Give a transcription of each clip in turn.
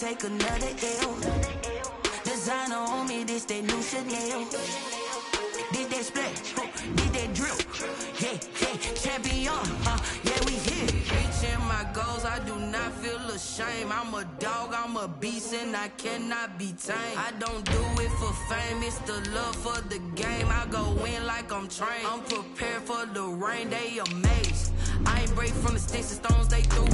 take another L. Designer on me, this that new Chanel. Did that splash, did that drip. Yeah, champion, yeah, we here. Reaching my goals, I do not feel ashamed. I'm a dog, I'm a beast, and I cannot be tamed. I don't do it for fame, it's the love for the game. I go in like I'm trained. I'm prepared for the rain, they amazed. I ain't break from the sticks and stones they threw.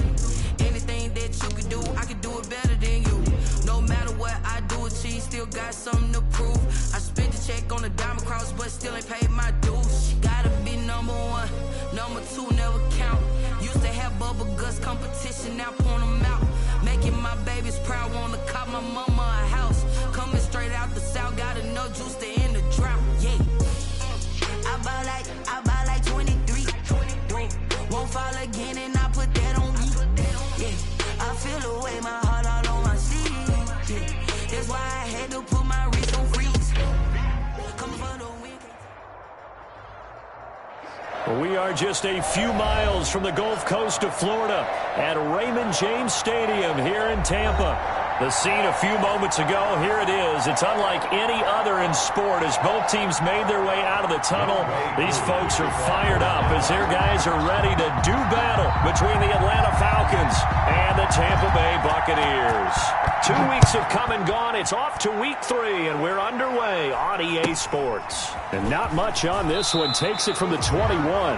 Anything that you can do, I can do it better than you. No matter what I do, achieve, still got something to prove. I spent the check on the diamond cross, but still ain't paid my dues. Gotta be number one, number two never count. Used to have bubble guts competition, now point them out. Making my babies proud, wanna cop my mama a house. Coming straight out the south, got enough juice to end the drought. Yeah, I buy like 23. Won't fall again, and I put that on me. Yeah, I feel the way, my heart all on my sleeve. Yeah, that's why I had to put my wrist on freeze. Coming for the win. We are just a few miles from the Gulf Coast of Florida at Raymond James Stadium here in Tampa. The scene a few moments ago, here it is. It's unlike any other in sport as both teams made their way out of the tunnel. These folks are fired up as their guys are ready to do battle between the Atlanta Falcons and the Tampa Bay Buccaneers. 2 weeks have come and gone. It's off to week 3, and we're underway on EA Sports. And not much on this one. Takes it from the 21.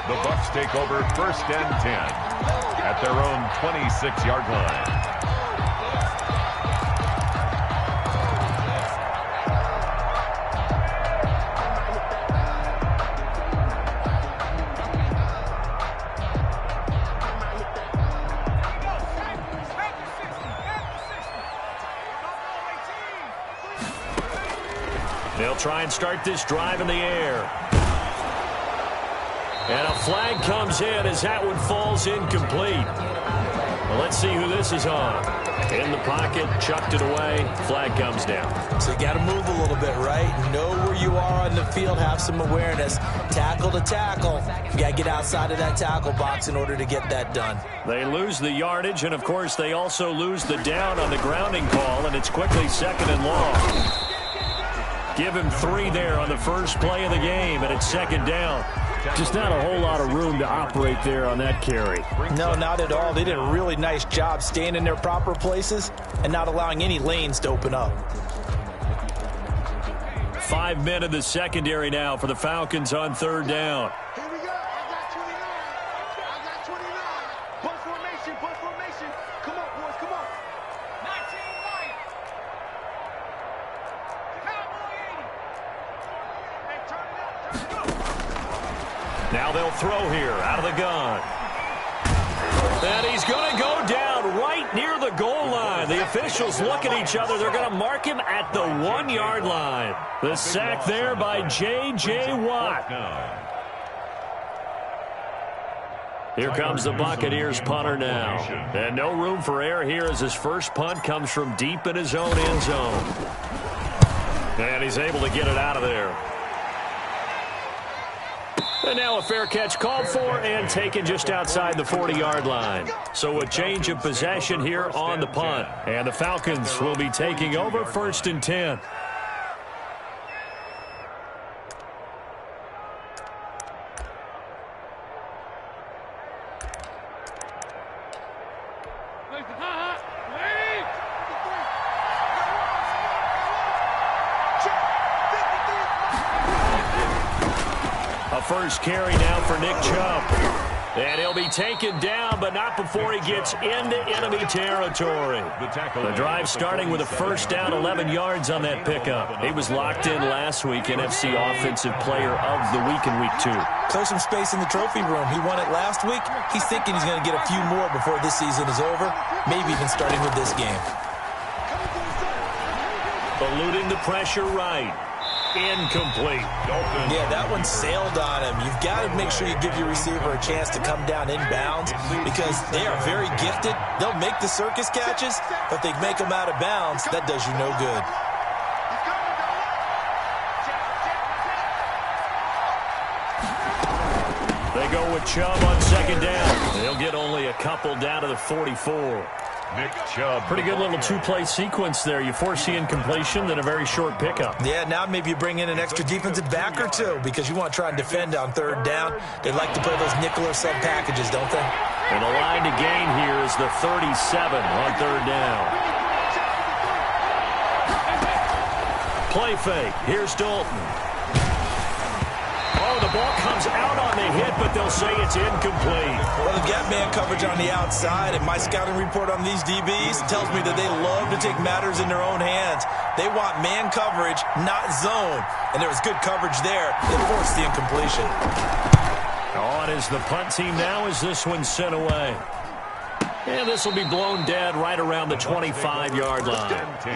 The Bucs take over 1st and 10 at their own 26-yard line. They'll try and start this drive in the air. And a flag comes in as that one falls incomplete. Well, let's see who this is on. In the pocket, chucked it away, flag comes down. So you got to move a little bit, right? Know where you are on the field, have some awareness. Tackle to tackle. You got to get outside of that tackle box in order to get that done. They lose the yardage, and of course they also lose the down on the grounding call, and it's quickly 2nd and long. Give him 3 there on the first play of the game, and it's 2nd down. Just not a whole lot of room to operate there on that carry. No, not at all. They did a really nice job staying in their proper places and not allowing any lanes to open up. 5 men in the secondary now for the Falcons on 3rd down. Here we go. I got 29. I got 29. Punt formation, punt formation. Come on, boys, come on. 19 white. Cowboy 80. Hey, turn it up. Let's go. Now they'll throw here out of the gun. And he's going to go down right near the goal line. The officials look at each other. They're going to mark him at the 1-yard line. The sack there by J.J. Watt. Here comes the Buccaneers punter now. And no room for error here as his first punt comes from deep in his own end zone. And he's able to get it out of there. And now a fair catch called for and taken just outside the 40-yard line. So a change of possession here on the punt. And the Falcons will be taking over 1st and 10. First carry now for Nick Chubb. And he'll be taken down, but not before he gets into enemy territory. The drive starting with a 1st down, 11 yards on that pickup. He was locked in last week, NFC Offensive Player of the Week in Week 2. Clear some space in the trophy room. He won it last week. He's thinking he's going to get a few more before this season is over, maybe even starting with this game. Eluding the pressure right. Incomplete. Yeah, that one sailed on him. You've got to make sure you give your receiver a chance to come down inbounds because they are very gifted. They'll make the circus catches, but they make them out of bounds. That does you no good. They go with Chubb on 2nd down. They'll get only a couple down to the 44. Nick Chubb. Pretty good little two-play sequence there. You force the incompletion, then a very short pickup. Yeah, now maybe you bring in an extra defensive back or two because you want to try and defend on third down. They like to play those nickel or sub packages, don't they? And the line to gain here is the 37 on third down. Play fake. Here's Dalton. Oh, the ball comes out on the hit, but they'll say it's incomplete. Well, they've got man coverage on the outside, and my scouting report on these DBs tells me that they love to take matters in their own hands. They want man coverage, not zone. And there was good coverage there. They forced the incompletion. On is the punt team now as this one's sent away. And this will be blown dead right around the 25-yard line. 10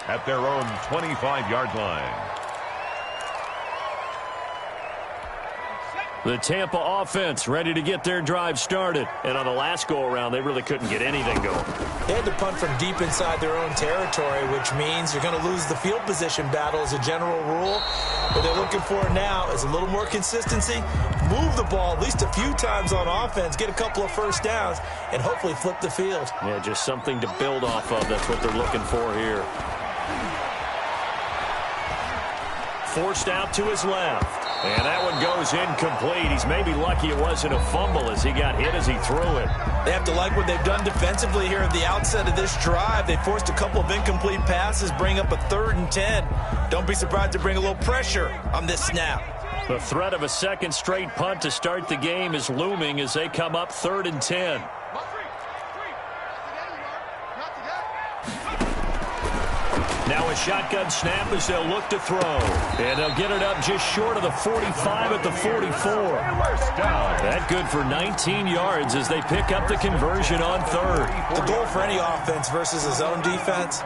at their own 25-yard line. The Tampa offense ready to get their drive started. And on the last go-around, they really couldn't get anything going. They had to punt from deep inside their own territory, which means you're going to lose the field position battle as a general rule. What they're looking for now is a little more consistency, move the ball at least a few times on offense, get a couple of first downs, and hopefully flip the field. Yeah, just something to build off of. That's what they're looking for here. Forced out to his left. And that one goes incomplete. He's maybe lucky it wasn't a fumble as he got hit as he threw it. They have to like what they've done defensively here at the outset of this drive. They forced a couple of incomplete passes, bring up a 3rd and 10. Don't be surprised to bring a little pressure on this snap. The threat of a second straight punt to start the game is looming as they come up 3rd and 10. Now a shotgun snap as they'll look to throw. And they'll get it up just short of the 45 at the 44. That good for 19 yards as they pick up the conversion on 3rd. The goal for any offense versus a zone defense,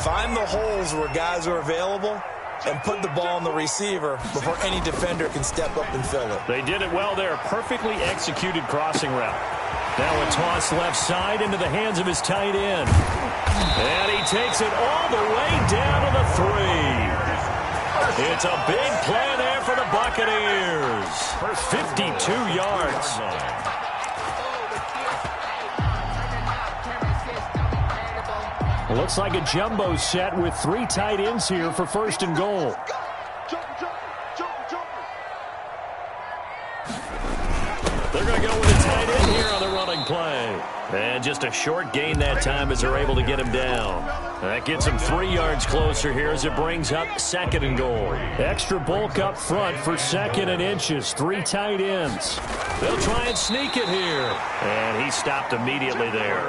find the holes where guys are available and put the ball on the receiver before any defender can step up and fill it. They did it well there. Perfectly executed crossing route. Now a toss left side into the hands of his tight end. And he takes it all the way down to the 3. It's a big play there for the Buccaneers. 52 yards. Looks like a jumbo set with 3 tight ends here for 1st and goal. They're going to go with a tight end here on the running play. And just a short gain that time as they're able to get him down. That gets him 3 yards closer here as it brings up 2nd and goal. Extra bulk up front for 2nd and inches. 3 tight ends. They'll try and sneak it here. And he stopped immediately there.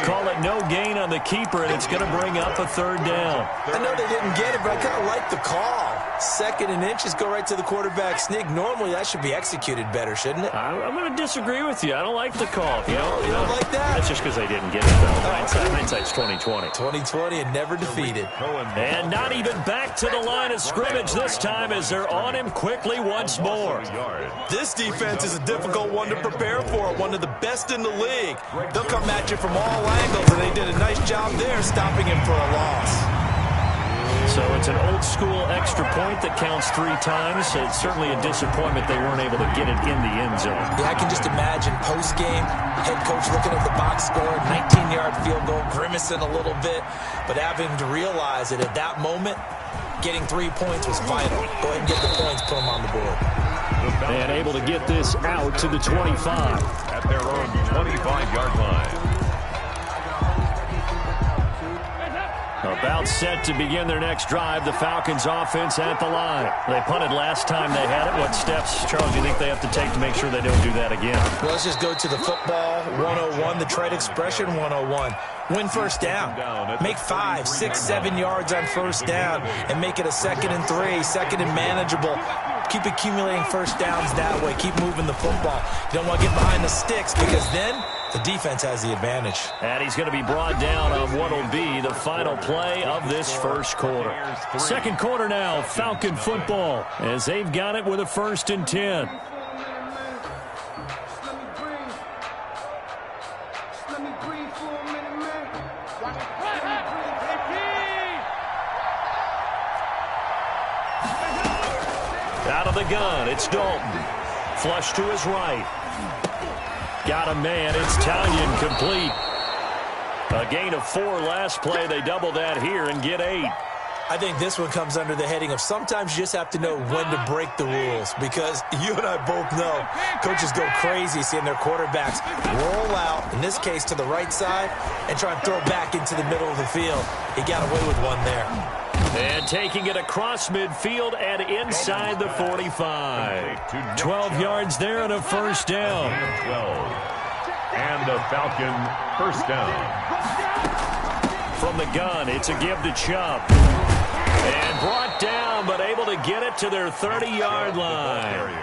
Call it no gain on the keeper, and it's going to bring up a 3rd down. I know they didn't get it, but I kind of like the call. 2nd and inches, go right to the quarterback sneak. Normally, that should be executed better, shouldn't it? I'm going to disagree with you. I don't like the call. You don't like that? That's just because they didn't get it, though. Hindsight's 2020. 2020 and never defeated. And not even back to the line of scrimmage this time as they're on him quickly once more. This defense is a difficult one to prepare for, one of the best in the league. They'll come at you from all angles, and they did a nice job there stopping him for a loss. So it's an old-school extra point that counts 3 times. It's certainly a disappointment they weren't able to get it in the end zone. Yeah, I can just imagine post-game, head coach looking at the box score, 19-yard field goal, grimacing a little bit, but having to realize that at that moment, getting 3 points was vital. Go ahead and get the points, put them on the board. And able to get this out to the 25. At their own 25-yard line. About set to begin their next drive, the Falcons offense at the line. They punted last time they had it. What steps, Charles, do you think they have to take to make sure they don't do that again? Well, let's just go to the football 101, the trade expression 101. Win first down. Make 5, 6, 7 yards on first down and make it a 2nd and 3, 2nd and manageable. Keep accumulating first downs that way. Keep moving the football. You don't want to get behind the sticks because then the defense has the advantage. And he's going to be brought down on what will be the final play of this first quarter. 2nd quarter now, Falcon football, as they've got it with a 1st and 10. Out of the gun, it's Dalton. Flush to his right. Got a man, it's Talion complete. A gain of 4 last play. They double that here and get 8. I think this one comes under the heading of sometimes you just have to know when to break the rules, because you and I both know coaches go crazy seeing their quarterbacks roll out, in this case to the right side, and try and throw back into the middle of the field. He got away with one there. And taking it across midfield and inside the 45. 12 yards there and a first down. 12. And a Falcon first down. From the gun, it's a give to Chubb. And brought down, but able to get it to their 30-yard line.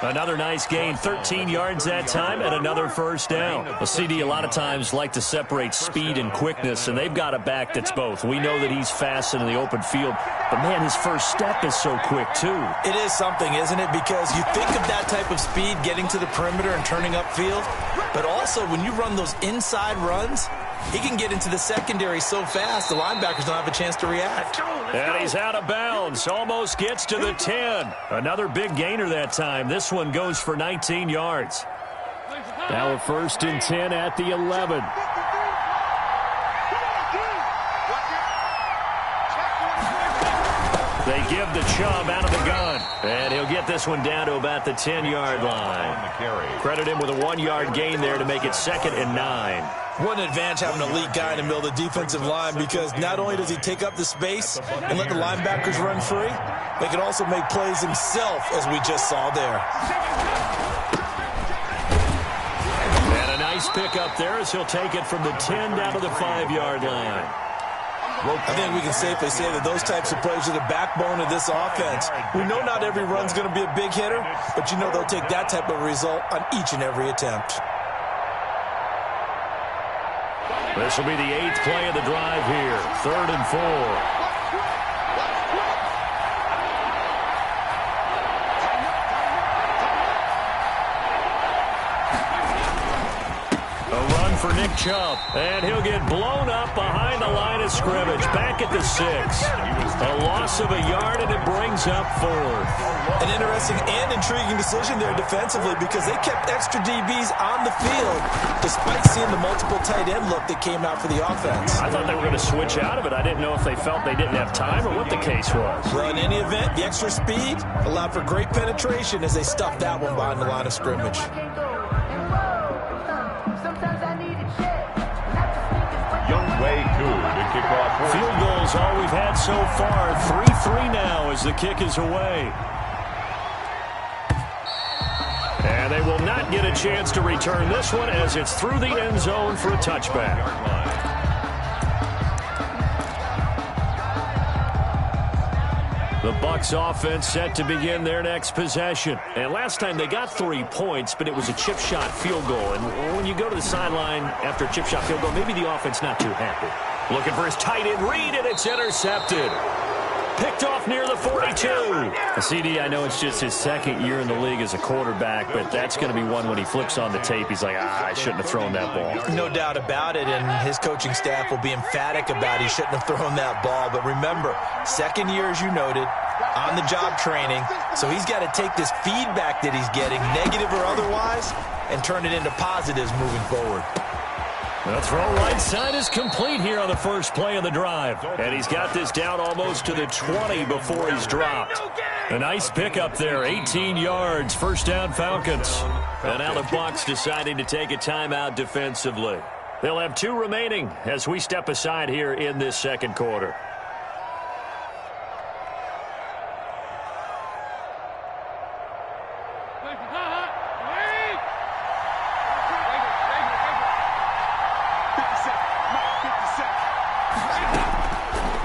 Another nice gain, 13 yards that time, and another first down. A CD a lot of times like to separate speed and quickness, and they've got a back that's both. We know that he's fast in the open field, but, man, his first step is so quick, too. It is something, isn't it? Because you think of that type of speed getting to the perimeter and turning upfield, but also when you run those inside runs, he can get into the secondary so fast the linebackers don't have a chance to react. And he's out of bounds. Almost gets to the 10. Another big gainer that time. This one goes for 19 yards. Now a 1st and 10 at the 11. They give the Chubb out of the gun. And he'll get this one down to about the 10-yard line. Credit him with a 1-yard gain there to make it 2nd and 9. What an advantage having an elite guy in the middle of the defensive line, because not only does he take up the space and let the linebackers run free, but he can also make plays himself, as we just saw there. And a nice pickup there as he'll take it from the 10 down to the 5-yard line. I think we can safely say that those types of plays are the backbone of this offense. We know not every run's going to be a big hitter, but you know they'll take that type of result on each and every attempt. This will be the 8th play of the drive here. 3rd and 4. For Nick Chubb, and he'll get blown up behind the line of scrimmage, back at the 6. A loss of a yard, and it brings up 4th. An interesting and intriguing decision there defensively, because they kept extra DBs on the field despite seeing the multiple tight end look that came out for the offense. I thought they were going to switch out of it. I didn't know if they felt they didn't have time or what the case was. Well, in any event, the extra speed allowed for great penetration as they stuffed that one behind the line of scrimmage. Field goals all we've had so far. 3-3 now as the kick is away. And they will not get a chance to return this one as it's through the end zone for a touchback. The Bucs offense set to begin their next possession. And last time they got 3 points, but it was a chip shot field goal. And when you go to the sideline after a chip shot field goal, maybe the offense not too happy. Looking for his tight end read, and it's intercepted. Picked off near the 42. CD, I know it's just his 2nd year in the league as a quarterback, but that's going to be one when he flips on the tape. He's like, I shouldn't have thrown that ball. No doubt about it, and his coaching staff will be emphatic about he shouldn't have thrown that ball. But remember, 2nd year, as you noted, on-the-job training, so he's got to take this feedback that he's getting, negative or otherwise, and turn it into positives moving forward. The throw right side is complete here on the first play of the drive. And he's got this down almost to the 20 before he's dropped. A nice pickup there, 18 yards, first down Falcons. And now the Bucs deciding to take a timeout defensively. They'll have 2 remaining as we step aside here in this 2nd quarter.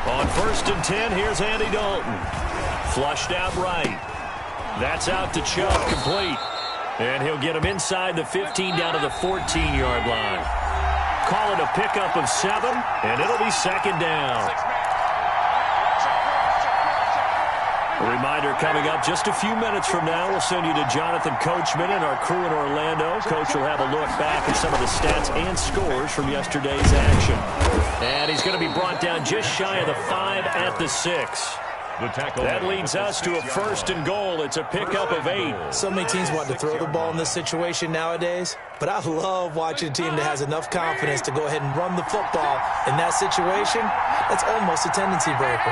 On 1st and 10, here's Andy Dalton. Flushed out right. That's out to Chubb, complete. And he'll get him inside the 15 down to the 14-yard line. Call it a pickup of 7, and it'll be 2nd down. A reminder coming up just a few minutes from now, we'll send you to Jonathan Coachman and our crew in Orlando. Coach will have a look back at some of the stats and scores from yesterday's action. And he's going to be brought down just shy of the 5 at the 6. That leads us to a 1st and goal. It's a pickup of 8. So many teams want to throw the ball in this situation nowadays. but I love watching a team that has enough confidence to go ahead and run the football. In that situation, that's almost a tendency breaker.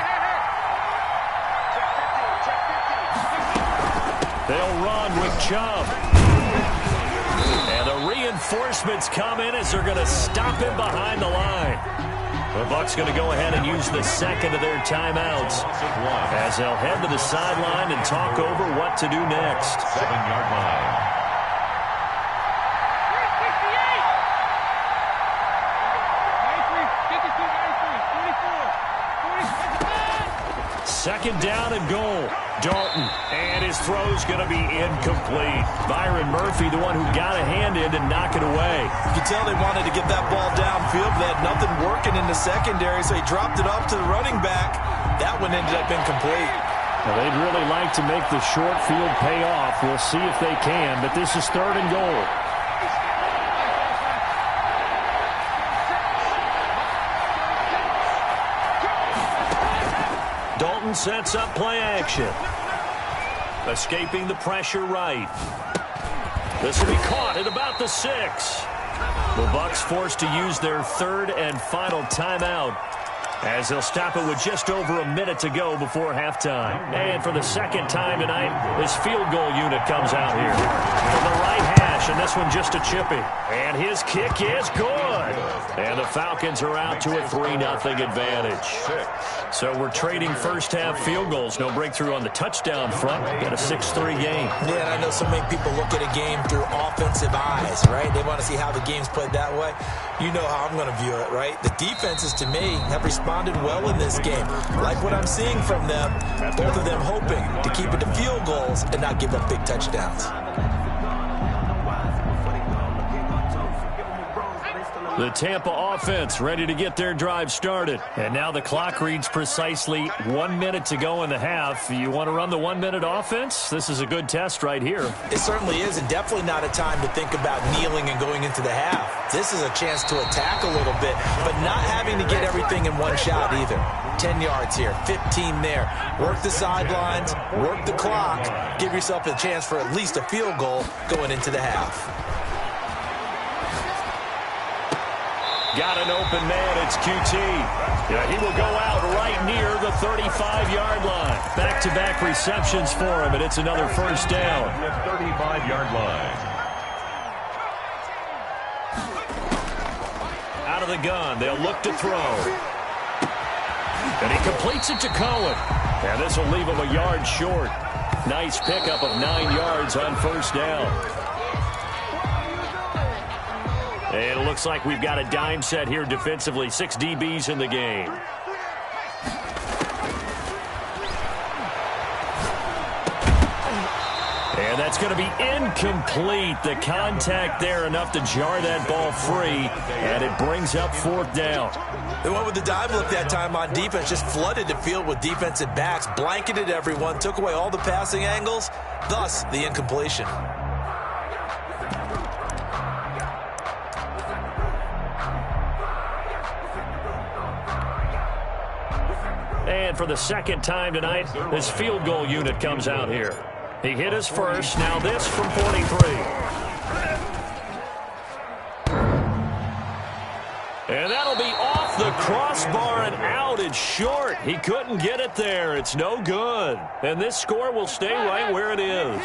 They'll run with Chubb. And the reinforcements come in as they're going to stop him behind the line. The Bucs going to go ahead and use the second of their timeouts as they'll head to the sideline and talk over what to do next. 7-yard line. Second down and goal. Dalton, and his throw's going to be incomplete. Byron Murphy, the one who got a hand in to knock it away. You can tell they wanted to get that ball downfield, but they had nothing working in the secondary, so he dropped it off to the running back. That one ended up incomplete. Well, they'd really like to make the short field pay off. We'll see if they can, but this is 3rd and goal. Dalton sets up play action. Escaping the pressure right. This will be caught at about the 6. The Bucs forced to use their 3rd and final timeout as they'll stop it with just over a minute to go before halftime. And for the second time tonight, this field goal unit comes out here. From the right hash, and this one just a chippy. And his kick is good. And the Falcons are out to a 3-0 advantage. So we're trading first-half field goals. No breakthrough on the touchdown front. Got a 6-3 game. Yeah, and I know so many people look at a game through offensive eyes, right? They want to see how the game's played that way. You know how I'm going to view it, right? The defenses, to me, have responded well in this game. Like what I'm seeing from them, both of them hoping to keep it to field goals and not give up big touchdowns. The Tampa offense ready to get their drive started. And now the clock reads precisely 1 minute to go in the half. You want to run the 1-minute offense? This is a good test right here. It certainly is, and definitely not a time to think about kneeling and going into the half. This is a chance to attack a little bit, but not having to get everything in one shot either. 10 yards here, 15 there. Work the sidelines, work the clock. Give yourself a chance for at least a field goal going into the half. Got an open man, it's QT. Yeah, he will go out right near the 35-yard line. Back-to-back receptions for him, and it's another first down. The 35-yard line. Out of the gun, they'll look to throw. And he completes it to Cohen. And this will leave him a yard short. Nice pickup of 9 yards on first down. And it looks like we've got a dime set here defensively. 6 DBs in the game. And that's going to be incomplete. The contact there enough to jar that ball free. And it brings up 4th down. They went with the dive look that time on defense. Just flooded the field with defensive backs. Blanketed everyone. Took away all the passing angles. Thus, the incompletion. And for the second time tonight, this field goal unit comes out here. He hit his first. Now this from 43. And that'll be off the crossbar and out. It's short. He couldn't get it there. It's no good. And this score will stay right where it is.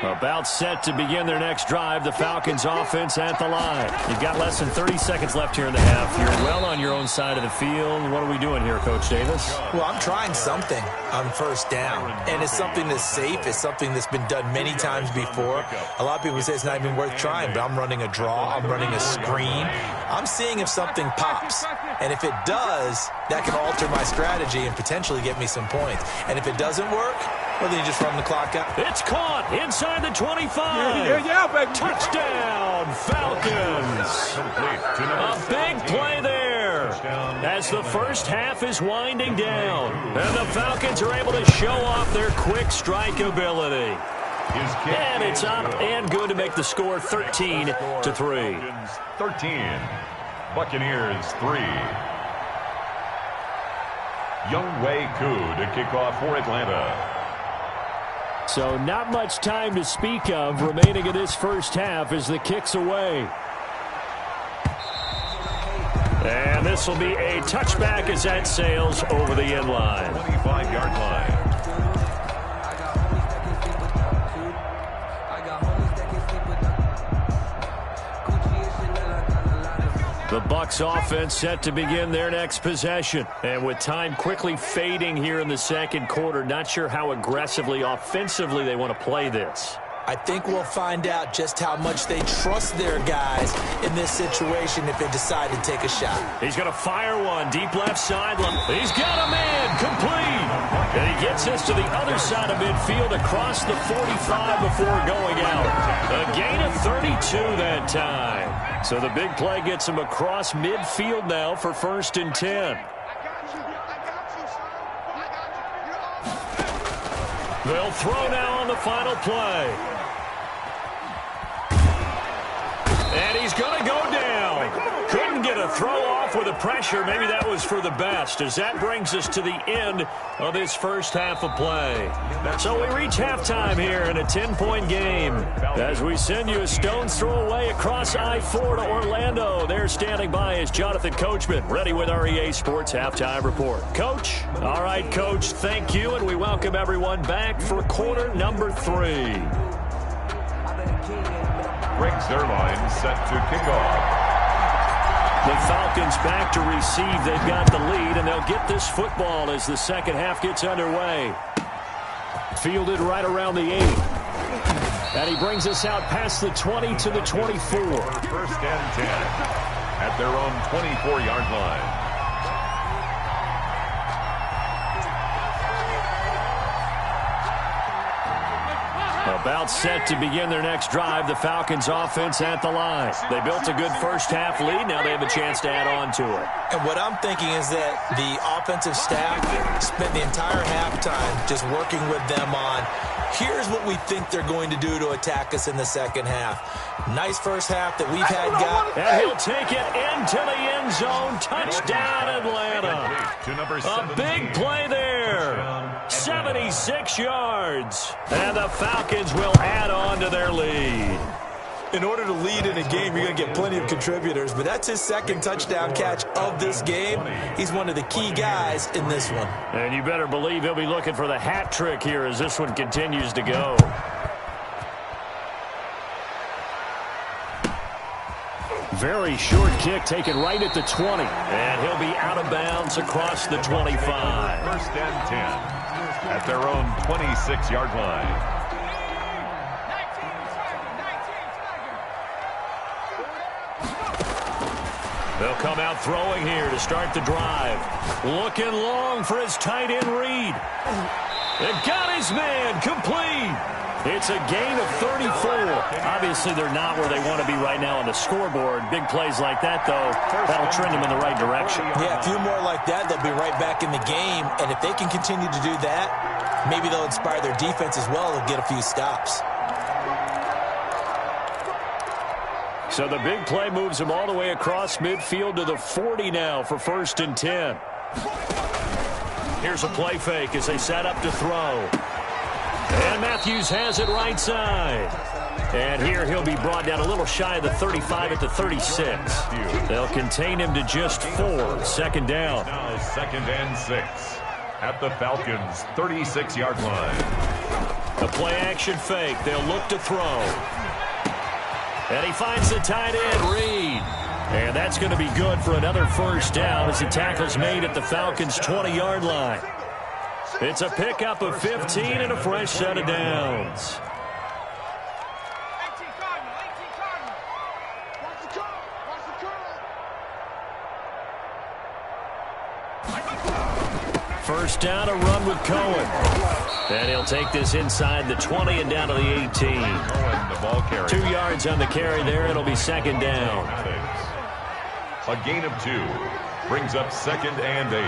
About set to begin their next drive. The Falcons offense at the line. You've got less than 30 seconds left here in the half. You're well on your own side of the field. What are we doing here, Coach Davis? Well, I'm trying something on first down. And it's something that's safe. It's something that's been done many times before. A lot of people say it's not even worth trying, but I'm running a draw. I'm running a screen. I'm seeing if something pops. And if it does, that can alter my strategy and potentially get me some points. And if it doesn't work, well, then you just run the clock out. It's caught inside the 25. Yeah, baby. Touchdown, Falcons. A big play there as the first half is winding down. And the Falcons are able to show off their quick strike ability. And it's up and good to make the score 13-3. 13. Buccaneers 3. Younghoe Koo to kick off for Atlanta. So not much time to speak of remaining in this first half as the kick's away. And this will be a touchback as that sails over the end line. 25-yard line. The Bucs offense set to begin their next possession. And with time quickly fading here in the second quarter, not sure how aggressively, offensively they want to play this. I think we'll find out just how much they trust their guys in this situation if they decide to take a shot. He's going to fire one deep left sideline. He's got a man complete. And he gets us to the other side of midfield across the 45 before going out. A gain of 32 that time. So the big play gets him across midfield now for 1st and 10. They'll throw now on the final play. And he's going to go down. Couldn't get a throw off with the pressure. Maybe that was for the best, as that brings us to the end of this first half of play. So we reach halftime here in a 10-point game as we send you a stone's throw away across I-4 to Orlando. There standing by is Jonathan Coachman, ready with our EA Sports Halftime Report. Coach? All right, Coach, thank you, and we welcome everyone back for quarter number 3. Greg Zerline set to kick off. The Falcons back to receive. They've got the lead, and they'll get this football as the second half gets underway. Fielded right around the 8. And he brings us out past the 20 to the 24. 1st and 10 at their own 24-yard line. About set to begin their next drive, the Falcons offense at the line. They built a good first half lead. Now they have a chance to add on to it. And what I'm thinking is that the offensive staff spent the entire halftime just working with them on, here's what we think they're going to do to attack us in the second half. Nice first half that we've had. And he'll take it into the end zone. Touchdown, Atlanta. A big play there. 76 yards. And the Falcons will add on to their lead. In order to lead in a game, you're going to get plenty of contributors, but that's his second touchdown catch of this game. He's one of the key guys in this one. And you better believe he'll be looking for the hat trick here as this one continues to go. Very short kick taken right at the 20. And he'll be out of bounds across the 25. 1st and 10 at their own 26-yard line. They'll come out throwing here to start the drive. Looking long for his tight end Reed. They've got his man complete. It's a gain of 34. Obviously, they're not where they want to be right now on the scoreboard. Big plays like that, though, that'll trend them in the right direction. Yeah, a few more like that, they'll be right back in the game. And if they can continue to do that, maybe they'll inspire their defense as well and get a few stops. So the big play moves them all the way across midfield to the 40 now for 1st and 10. Here's a play fake as they set up to throw. And Matthews has it right side. And here he'll be brought down a little shy of the 35 at the 36. They'll contain him to just 4. 2nd down. Now 2nd and 6 at the Falcons' 36-yard line. A play action fake. They'll look to throw. And he finds the tight end, Reed. And that's going to be good for another 1st down as the tackle's made at the Falcons' 20-yard line. It's a pickup of 15 and a fresh set of downs. First down, a run with Cohen. And he'll take this inside the 20 and down to the 18. Cohen, the ball carrier. 2 yards on the carry there. It'll be 2nd down. A gain of 2 brings up 2nd and 8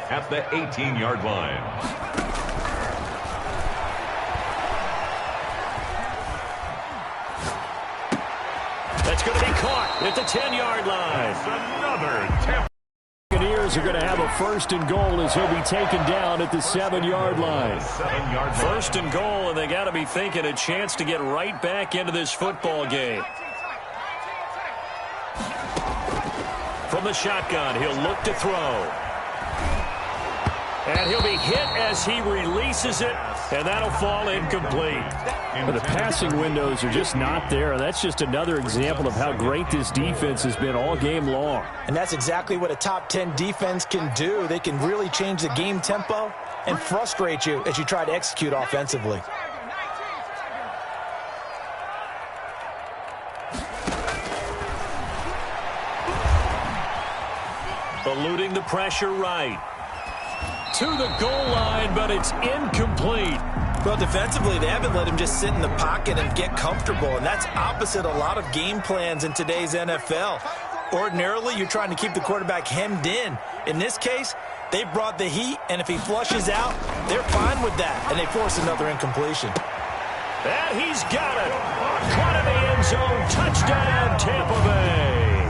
at the 18-yard line. That's going to be caught at the 10-yard line. That's another tip. Buccaneers Eagles are going to have a 1st and goal as he'll be taken down at the 7-yard line. 1st and goal, and they got to be thinking a chance to get right back into this football game. From the shotgun, he'll look to throw. And he'll be hit as he releases it, and that'll fall incomplete. But the passing windows are just not there. That's just another example of how great this defense has been all game long. And that's exactly what a top 10 defense can do. They can really change the game tempo and frustrate you as you try to execute offensively. Eluding the pressure right. To the goal line, but it's incomplete. Well, defensively, they haven't let him just sit in the pocket and get comfortable, and that's opposite a lot of game plans in today's NFL. Ordinarily, you're trying to keep the quarterback hemmed in. In this case, they brought the heat, and if he flushes out, they're fine with that, and they force another incompletion. And he's got it. Caught in the end zone. Touchdown, Tampa Bay.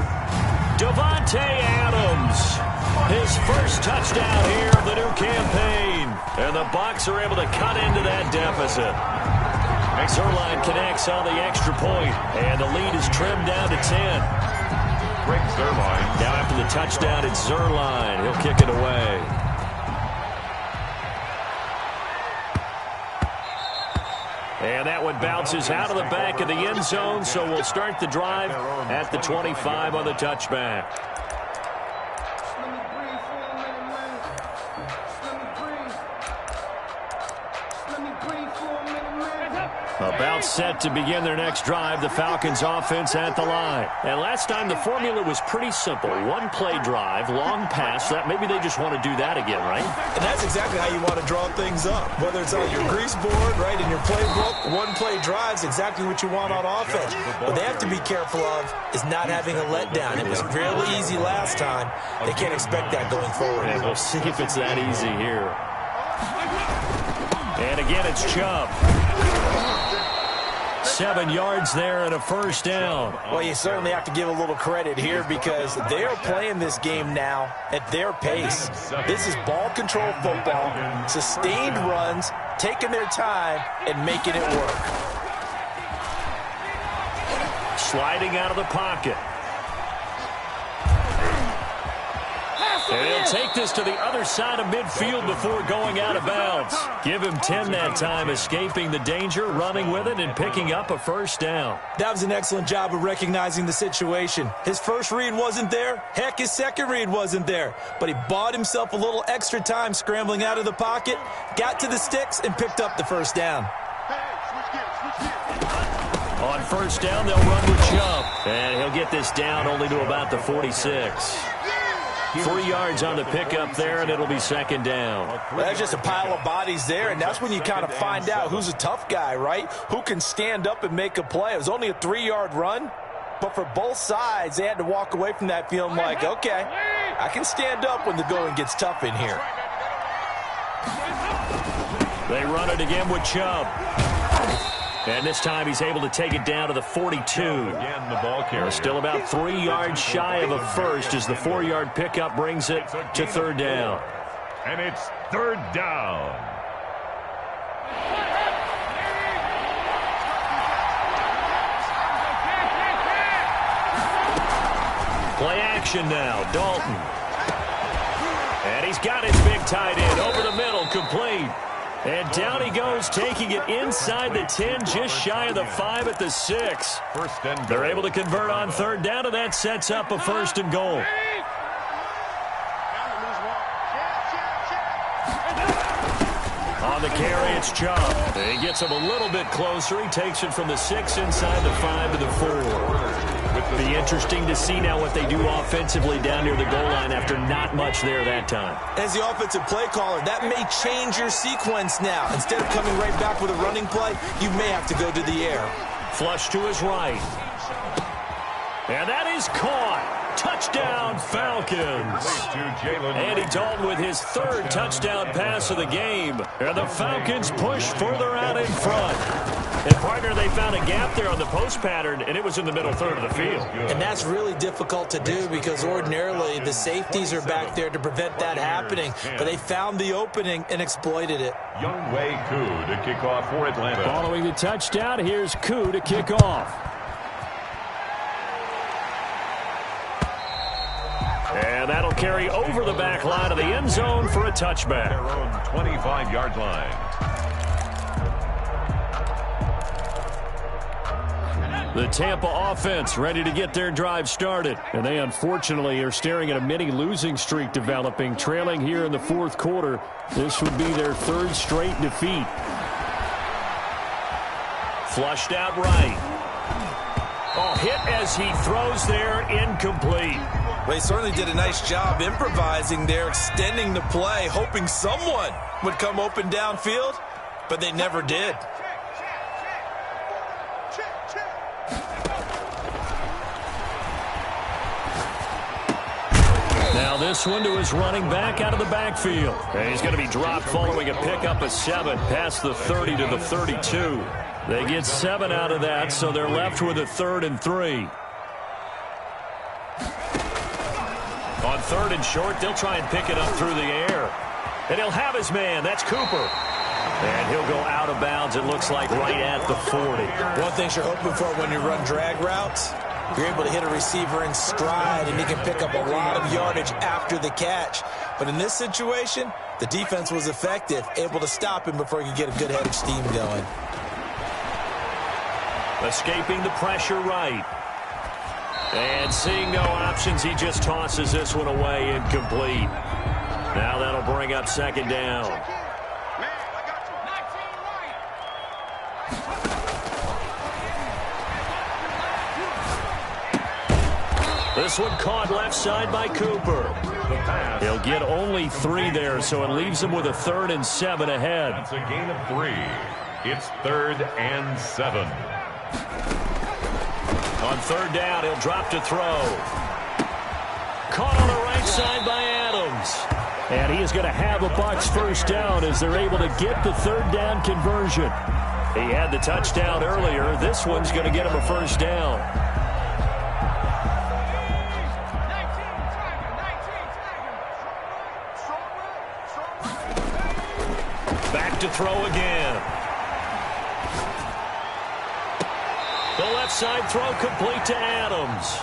Davante Adams. His first touchdown here of the new campaign. And the Bucs are able to cut into that deficit. Zerline connects on the extra point, and the lead is trimmed down to 10. Greg Zerline. Now after the touchdown, it's Zerline. He'll kick it away. And that one bounces out of the back of the end zone, so we'll start the drive at the 25 on the touchback. About set to begin their next drive, the Falcons offense at the line. And last time the formula was pretty simple. One play drive, long pass. That maybe they just want to do that again, right? And that's exactly how you want to draw things up. Whether it's on your grease board, right, in your playbook, one play drive is exactly what you want on offense. What they have to be careful of is not having a letdown. It was really easy last time. They can't expect that going forward. And we'll see if it's that easy here. And again, it's Chubb. 7 yards there and a first down. Well, you certainly have to give a little credit here because they're playing this game now at their pace. This is ball control football, sustained runs, taking their time and making it work. Sliding out of the pocket. And he'll take this to the other side of midfield before going out of bounds. Give him 10 that time, escaping the danger, running with it, and picking up a first down. That was an excellent job of recognizing the situation. His first read wasn't there. Heck, his second read wasn't there. But he bought himself a little extra time scrambling out of the pocket, got to the sticks, and picked up the first down. On first down, they'll run with Chubb. And he'll get this down only to about the 46. 3 yards on the pickup there, and it'll be second down. Well, that's just a pile of bodies there, and that's when you kind of find out who's a tough guy, right? Who can stand up and make a play. It was only a 3-yard run, but for both sides, they had to walk away from that feeling like, okay, I can stand up when the going gets tough in here. They run it again with Chubb. And this time he's able to take it down to the 42. Again, the ball carrier. Still about 3 yards shy of a first as the 4-yard pickup brings it to third down. And it's third down. Play action now, Dalton. And he's got his big tight end over the middle, complete. And down he goes, taking it inside the 10, just shy of the 5 at the 6. They're able to convert on third down, and that sets up a first and goal. On the carry, it's Chubb. He gets him a little bit closer. He takes it from the 6 inside the 5 to the 4. It'll be interesting to see now what they do offensively down near the goal line after not much there that time. As the offensive play caller, that may change your sequence now. Instead of coming right back with a running play, you may have to go to the air. Flush to his right. And that is caught. Touchdown, Falcons. Andy Dalton with his third touchdown pass of the game. And the Falcons push further out in front. And, partner, they found a gap there on the post pattern, and it was in the middle third of the field. And that's really difficult to do because ordinarily the safeties are back there to prevent that happening. But they found the opening and exploited it. Younghoe Koo to kick off for Atlanta. Following the touchdown, here's Koo to kick off. And that'll carry over the back line of the end zone for a touchback. Their own 25-yard line. The Tampa offense ready to get their drive started. And they unfortunately are staring at a mini losing streak developing, trailing here in the fourth quarter. This would be their third straight defeat. Flushed out right. Oh, hit as he throws there, incomplete. They certainly did a nice job improvising there, extending the play, hoping someone would come open downfield, but they never did. Now this one to his running back out of the backfield. And he's going to be dropped following a pickup of 7 past the 30 to the 32. They get 7 out of that, so they're left with a 3rd and 3. On 3rd and short, they'll try and pick it up through the air. And he'll have his man. That's Cooper. And he'll go out of bounds, it looks like, right at the 40. One thing you're hoping for when you run drag routes, you're able to hit a receiver in stride, and he can pick up a lot of yardage after the catch. But in this situation, the defense was effective, able to stop him before he could get a good head of steam going. Escaping the pressure right. And seeing no options, he just tosses this one away, incomplete. Now that'll bring up 2nd down. This one caught left side by Cooper. He'll get only 3 there, so it leaves him with a 3rd and 7 ahead. That's a gain of 3. It's 3rd and 7. On 3rd down, he'll drop to throw. Caught on the right side by Adams. And he is going to have a Bucs first down as they're able to get the 3rd down conversion. He had the touchdown earlier. This one's going to get him a first down. Back to throw again. The left side throw complete to Adams.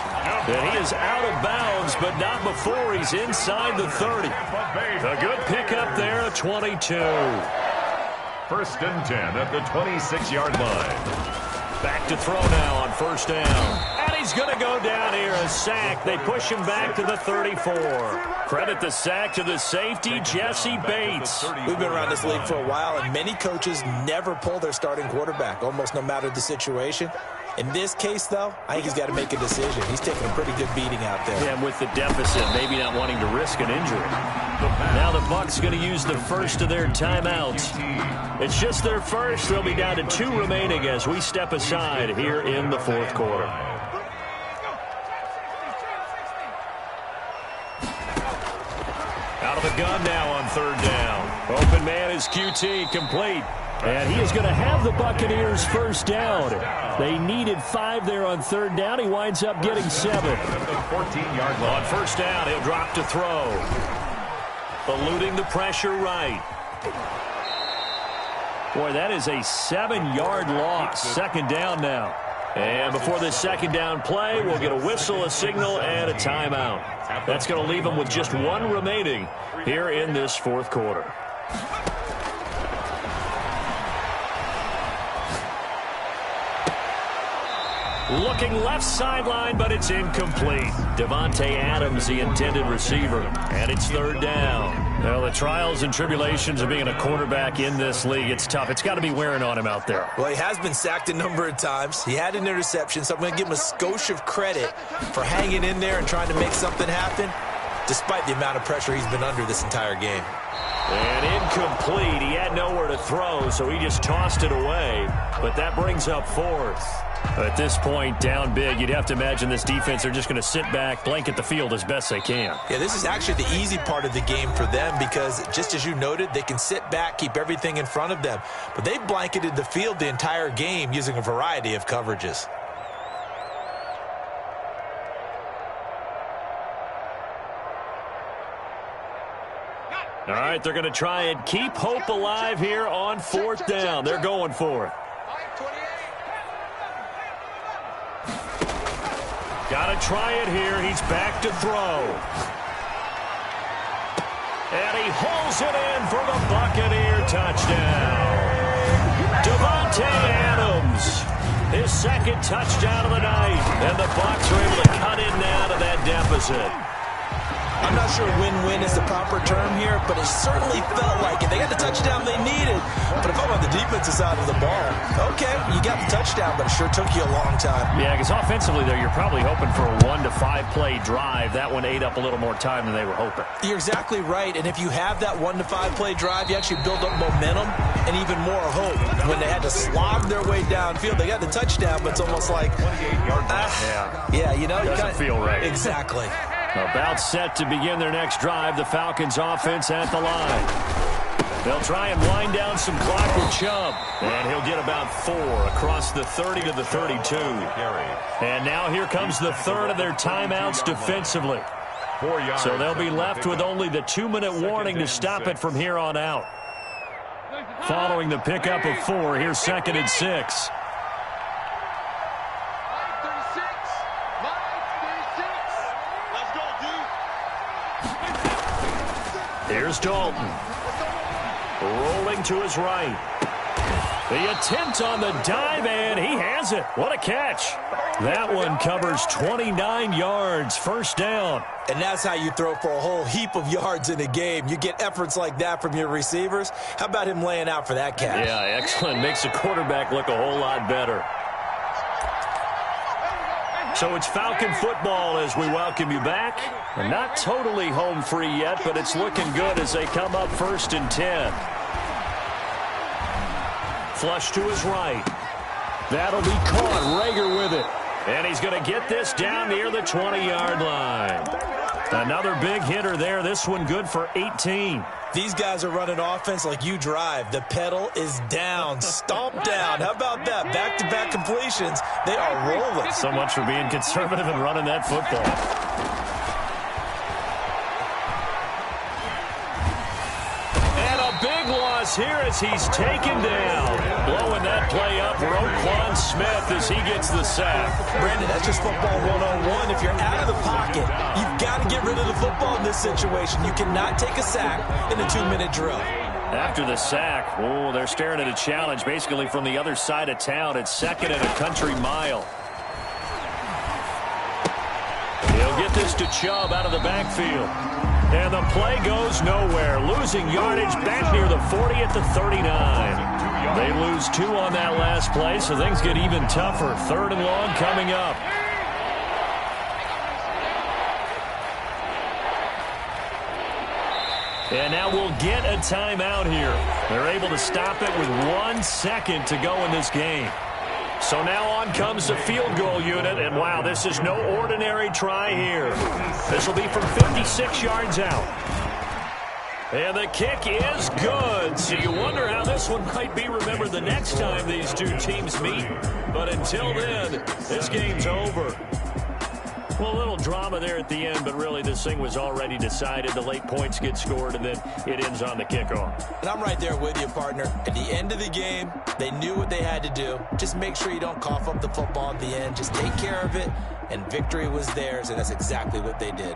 And he is out of bounds, but not before he's inside the 30. A good pickup there at 22. 1st and 10 at the 26-yard line. Back to throw now on 1st down. And he's going to go down here, a sack. They push him back to the 34. Credit the sack to the safety, Jesse Bates. We've been around this league for a while, and many coaches never pull their starting quarterback, almost no matter the situation. In this case, though, I think he's got to make a decision. He's taking a pretty good beating out there. Yeah, and with the deficit, maybe not wanting to risk an injury. Now the Bucs going to use the first of their timeouts. It's just their first. They'll be down to 2 remaining as we step aside here in the 4th quarter. Out of the gun now on 3rd down. Open man is QT, complete. And he is going to have the Buccaneers first down. They needed 5 there on 3rd down. He winds up getting 7. 14-yard line. On 1st down, he'll drop to throw. Eluding the pressure right. Boy, that is a 7-yard loss. 2nd down now. And before this 2nd down play, we'll get a whistle, a signal, and a timeout. That's going to leave them with just 1 remaining here in this 4th quarter. Looking left sideline, but it's incomplete. Davante Adams, the intended receiver. And it's 3rd down. Well, the trials and tribulations of being a quarterback in this league, it's tough. It's got to be wearing on him out there. Well, he has been sacked a number of times. He had an interception, so I'm going to give him a skosh of credit for hanging in there and trying to make something happen. despite the amount of pressure he's been under this entire game. And incomplete. He had nowhere to throw, so he just tossed it away. But that brings up fourth. At this point, down big, you'd have to imagine this defense are just going to sit back, blanket the field as best they can. Yeah, this is actually the easy part of the game for them because, just as you noted, they can sit back, keep everything in front of them. But they've blanketed the field the entire game using a variety of coverages. All right, they're going to try and keep hope alive here on fourth down. They're going for it. Got to try it here. He's back to throw. And he hauls it in for the Buccaneer touchdown. Devontae Adams, his second touchdown of the night. And the Bucs are able to cut in now to that deficit. I'm not sure win-win is the proper term here, but it certainly felt like it. They got the touchdown they needed. But if I'm on the defensive side of the ball, okay, you got the touchdown, but it sure took you a long time. Yeah, because offensively, though, you're probably hoping for a 1 to 5 play drive. That one ate up a little more time than they were hoping. You're exactly right, and if you have that 1 to 5 play drive, you actually build up momentum and even more hope. When they had to slog their way downfield, they got the touchdown, but it's almost like, yeah, you know, doesn't feel right. Exactly. About set to begin their next drive, the Falcons offense at the line. They'll try and wind down some clock with Chubb. And he'll get about 4 across the 30 to the 32. And now here comes the third of their timeouts defensively. So they'll be left with only the 2-minute warning to stop it from here on out. Following the pickup of 4, here's 2nd and 6. Here's Dalton. Rolling to his right. The attempt on the dive, and he has it. What a catch. That one covers 29 yards, first down. And that's how you throw for a whole heap of yards in a game. You get efforts like that from your receivers. How about him laying out for that catch? Yeah, excellent. Makes the quarterback look a whole lot better. So it's Falcon football as we welcome you back. We're not totally home free yet, but it's looking good as they come up 1st and 10. Flush to his right. That'll be caught. Rager with it. And he's going to get this down near the 20-yard line. Another big hitter there. This one good for 18. These guys are running offense like you drive. The pedal is down. Stomp down. How about that? Back-to-back completions. They are rolling. So much for being conservative and running that football. Here as he's taken down. Blowing that play up, Roquan Smith as he gets the sack. Brandon, that's just football 101. If you're out of the pocket, you've got to get rid of the football in this situation. You cannot take a sack in a 2-minute drill. After the sack, they're staring at a challenge basically from the other side of town. It's 2nd and a country mile. He'll get this to Chubb out of the backfield. And the play goes nowhere. Losing yardage back near the 40 at the 39. They lose 2 on that last play, so things get even tougher. 3rd and long coming up. And now we'll get a timeout here. They're able to stop it with 1 second to go in this game. So now on comes the field goal unit, and wow, this is no ordinary try here. This will be from 56 yards out. And the kick is good, so you wonder how this one might be remembered the next time these two teams meet. But until then, this game's over. Well, a little drama there at the end, but really this thing was already decided. The late points get scored, and then it ends on the kickoff. And I'm right there with you, partner. At the end of the game, they knew what they had to do. Just make sure you don't cough up the football at the end. Just take care of it, and victory was theirs, and that's exactly what they did.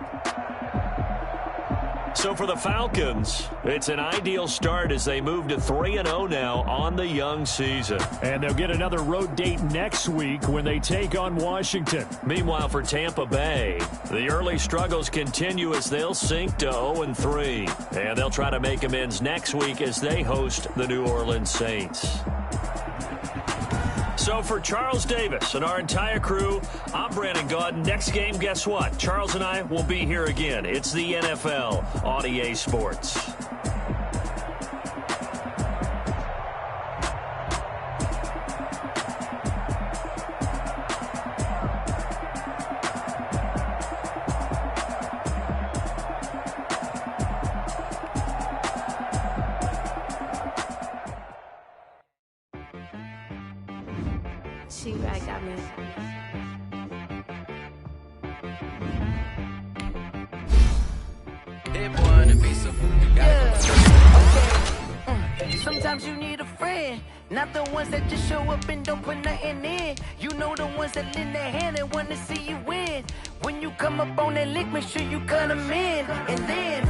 So for the Falcons, it's an ideal start as they move to 3-0 now on the young season. And they'll get another road date next week when they take on Washington. Meanwhile, for Tampa Bay, the early struggles continue as they'll sink to 0-3. And they'll try to make amends next week as they host the New Orleans Saints. So for Charles Davis and our entire crew, I'm Brandon Gaudin. Next game, guess what? Charles and I will be here again. It's the NFL on EA Sports. She right got me. Sometimes you need a friend, not the ones that just show up and don't put nothing in. You know the ones that lend their hand and want to see you win. When you come up on that lick, make sure you cut them in. And then